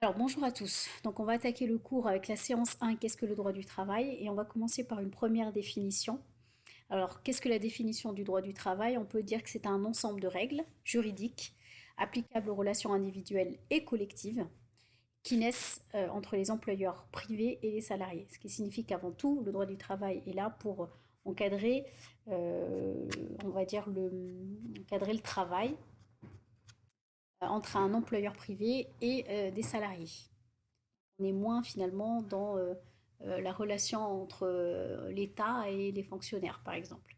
Alors bonjour à tous. Donc on va attaquer le cours avec la séance 1, qu'est-ce que le droit du travail? Et on va commencer par une première définition. Alors qu'est-ce que la définition du droit du travail? On peut dire que c'est un ensemble de règles juridiques applicables aux relations individuelles et collectives qui naissent entre les employeurs privés et les salariés. Ce qui signifie qu'avant tout, le droit du travail est là pour encadrer, on va dire, encadrer le travail entre un employeur privé et des salariés. On est moins finalement dans la relation entre l'État et les fonctionnaires, par exemple.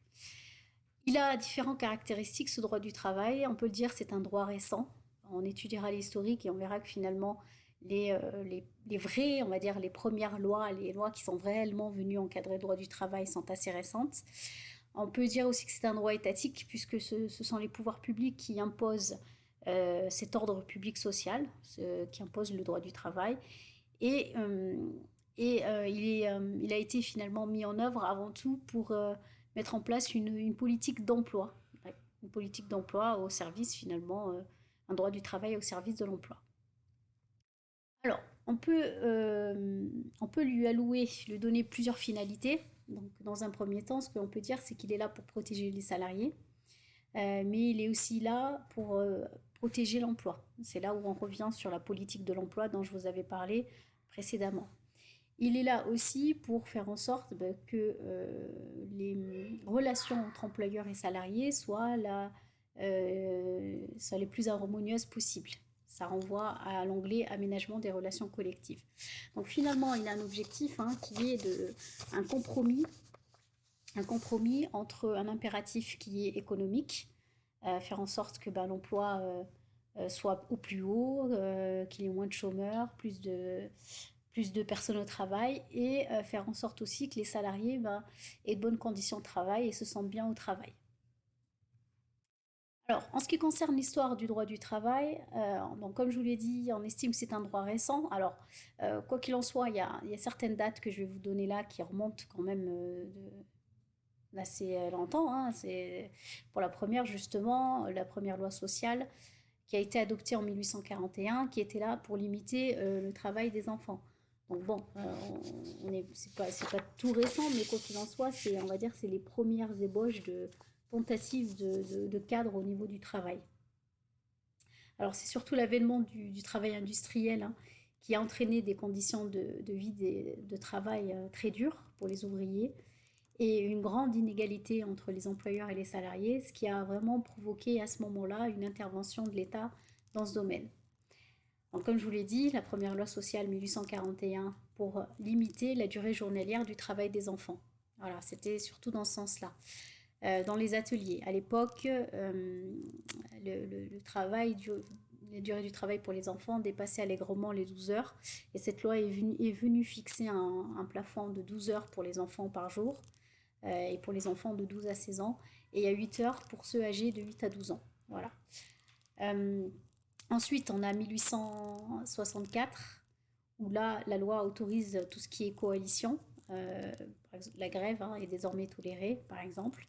Il a différentes caractéristiques, ce droit du travail. On peut le dire, c'est un droit récent. On étudiera l'historique et on verra que finalement, les vraies, on va dire, les premières lois, les lois qui sont réellement venues encadrer le droit du travail sont assez récentes. On peut dire aussi que c'est un droit étatique, puisque ce sont les pouvoirs publics qui imposent cet ordre public social, qui impose le droit du travail. Et, il a été finalement mis en œuvre avant tout pour mettre en place une politique d'emploi. Ouais, une politique d'emploi au service finalement, un droit du travail au service de l'emploi. Alors, on peut lui donner plusieurs finalités. Donc, dans un premier temps, ce qu'on peut dire, c'est qu'il est là pour protéger les salariés, mais il est aussi là pour protéger l'emploi. C'est là où on revient sur la politique de l'emploi dont je vous avais parlé précédemment. Il est là aussi pour faire en sorte que les relations entre employeurs et salariés soient les plus harmonieuses possibles. Ça renvoie à l'anglais aménagement des relations collectives. Donc finalement, il a un objectif qui est un compromis entre un impératif qui est économique, faire en sorte que l'emploi soit au plus haut, qu'il y ait moins de chômeurs, plus de personnes au travail, et faire en sorte aussi que les salariés aient de bonnes conditions de travail et se sentent bien au travail. Alors, en ce qui concerne l'histoire du droit du travail, donc comme je vous l'ai dit, on estime que c'est un droit récent. Alors, quoi qu'il en soit, il y a certaines dates que je vais vous donner là qui remontent quand même d'assez longtemps, hein. C'est pour la première, justement, la première loi sociale qui a été adoptée en 1841, qui était là pour limiter le travail des enfants. Donc bon, c'est pas tout récent, mais quoi qu'il en soit, on va dire, c'est les premières ébauches de tentatives de cadre au niveau du travail. Alors c'est surtout l'avènement du travail industriel qui a entraîné des conditions de vie, de travail très dures pour les ouvriers et une grande inégalité entre les employeurs et les salariés, ce qui a vraiment provoqué à ce moment-là une intervention de l'État dans ce domaine. Donc, comme je vous l'ai dit, la première loi sociale 1841 pour limiter la durée journalière du travail des enfants. Voilà, c'était surtout dans ce sens-là. Dans les ateliers, à l'époque, le travail, la durée du travail pour les enfants dépassait allègrement les 12 heures. Et cette loi est venue fixer un plafond de 12 heures pour les enfants par jour et pour les enfants de 12 à 16 ans, et à 8 heures pour ceux âgés de 8 à 12 ans. Voilà. Euh, Ensuite, on a 1864, où là, la loi autorise tout ce qui est coalition. Par exemple, la grève est désormais tolérée, par exemple.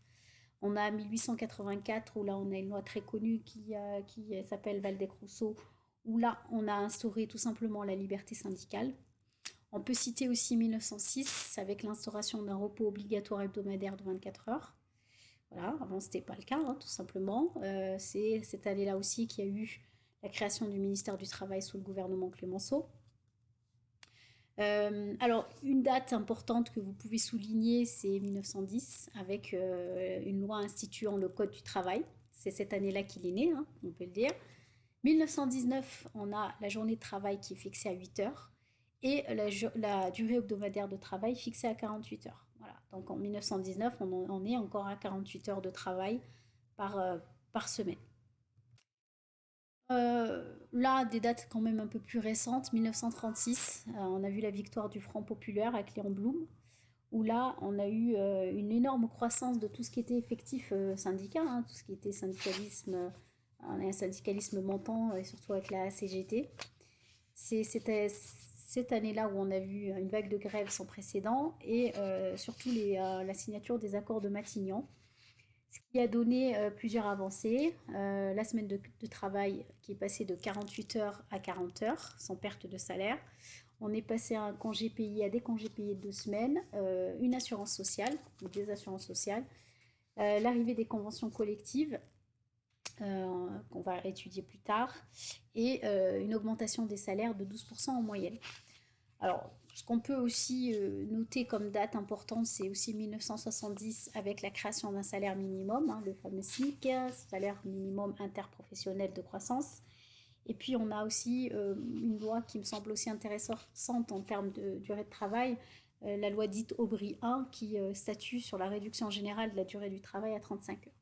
On a 1884, où là, on a une loi très connue qui s'appelle Valdec-Rousseau, où là, on a instauré tout simplement la liberté syndicale. On peut citer aussi 1906 avec l'instauration d'un repos obligatoire hebdomadaire de 24 heures. Voilà, avant c'était pas le cas, tout simplement. C'est cette année-là aussi qu'il y a eu la création du ministère du Travail sous le gouvernement Clémenceau. Alors, une date importante que vous pouvez souligner, c'est 1910, avec une loi instituant le Code du travail. C'est cette année-là qu'il est né, on peut le dire. 1919, on a la journée de travail qui est fixée à 8 heures et la durée hebdomadaire de travail fixée à 48 heures. Voilà. Donc en 1919, on est encore à 48 heures de travail par, euh, par semaine. Là, des dates quand même un peu plus récentes, 1936, on a vu la victoire du Front populaire avec Léon Blum, où là, on a eu une énorme croissance de tout ce qui était effectif syndicat, tout ce qui était syndicalisme, un syndicalisme montant, et surtout avec la CGT. C'était cette année-là où on a vu une vague de grève sans précédent et surtout la signature des accords de Matignon, qui a donné plusieurs avancées. La semaine de travail qui est passée de 48 heures à 40 heures sans perte de salaire. On est passé à un congé payé à des congés payés de 2 semaines, une assurance sociale ou des assurances sociales, l'arrivée des conventions collectives qu'on va étudier plus tard et une augmentation des salaires de 12% en moyenne. Alors, ce qu'on peut aussi noter comme date importante, c'est aussi 1970 avec la création d'un salaire minimum, hein, le fameux SMIC, salaire minimum interprofessionnel de croissance. Et puis on a aussi une loi qui me semble aussi intéressante en termes de durée de travail, la loi dite Aubry 1 qui statue sur la réduction générale de la durée du travail à 35 heures.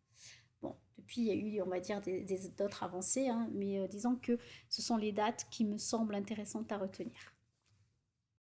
Bon, depuis il y a eu, on va dire, d'autres avancées, hein, mais disons que ce sont les dates qui me semblent intéressantes à retenir.